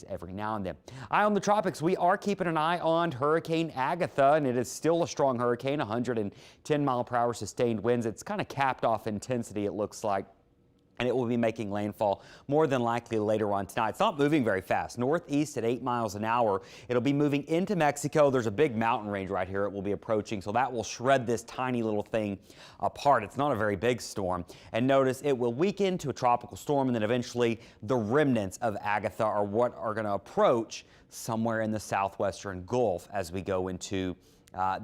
every now and then. Eye on the tropics, we are keeping an eye on Hurricane Agatha, and it is still a strong hurricane, 110-mile-per-hour sustained winds. It's kind of capped off intensity, it looks like, and it will be making landfall more than likely later on tonight. It's not moving very fast. Northeast at 8 miles an hour. It'll be moving into Mexico. There's a big mountain range right here it will be approaching, so that will shred this tiny little thing apart. It's not a very big storm. And notice it will weaken to a tropical storm, and then eventually the remnants of Agatha are what are going to approach somewhere in the southwestern Gulf as we go into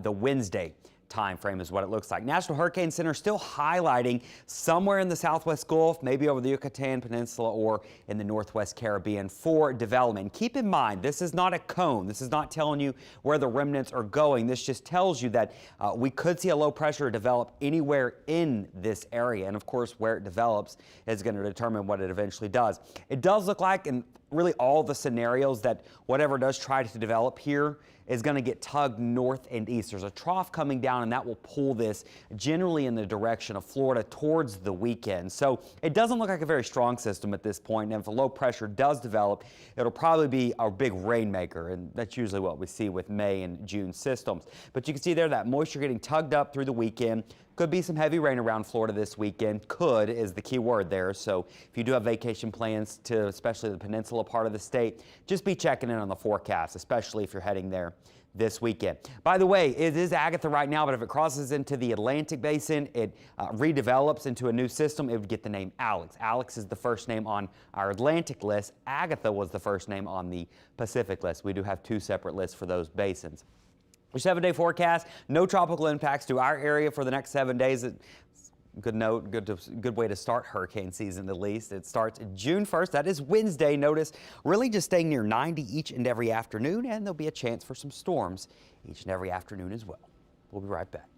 the Wednesday time frame is what it looks like. National Hurricane Center still highlighting somewhere in the southwest Gulf, maybe over the Yucatan Peninsula or in the northwest Caribbean for development. Keep in mind, this is not a cone. This is not telling you where the remnants are going. This just tells you that we could see a low pressure develop anywhere in this area. And of course, where it develops is going to determine what it eventually does. It does look like in really all the scenarios that whatever does try to develop here is going to get tugged north and east. There's a trough coming down, and that will pull this generally in the direction of Florida towards the weekend. So it doesn't look like a very strong system at this point. And if a low pressure does develop, it'll probably be a big rainmaker, and that's usually what we see with May and June systems. But you can see there that moisture getting tugged up through the weekend. Could be some heavy rain around Florida this weekend. Could is the key word there. So if you do have vacation plans to especially the peninsula part of the state, just be checking in on the forecast, especially if you're heading there this weekend. By the way, it is Agatha right now, but if it crosses into the Atlantic basin, it redevelops into a new system, it would get the name Alex. Alex is the first name on our Atlantic list. Agatha was the first name on the Pacific list. We do have two separate lists for those basins. Your 7-day forecast, no tropical impacts to our area for the next 7 days. Good note, good way to start hurricane season at least. It starts June 1st. That is Wednesday. Notice really just staying near 90 each and every afternoon, and there'll be a chance for some storms each and every afternoon as well. We'll be right back.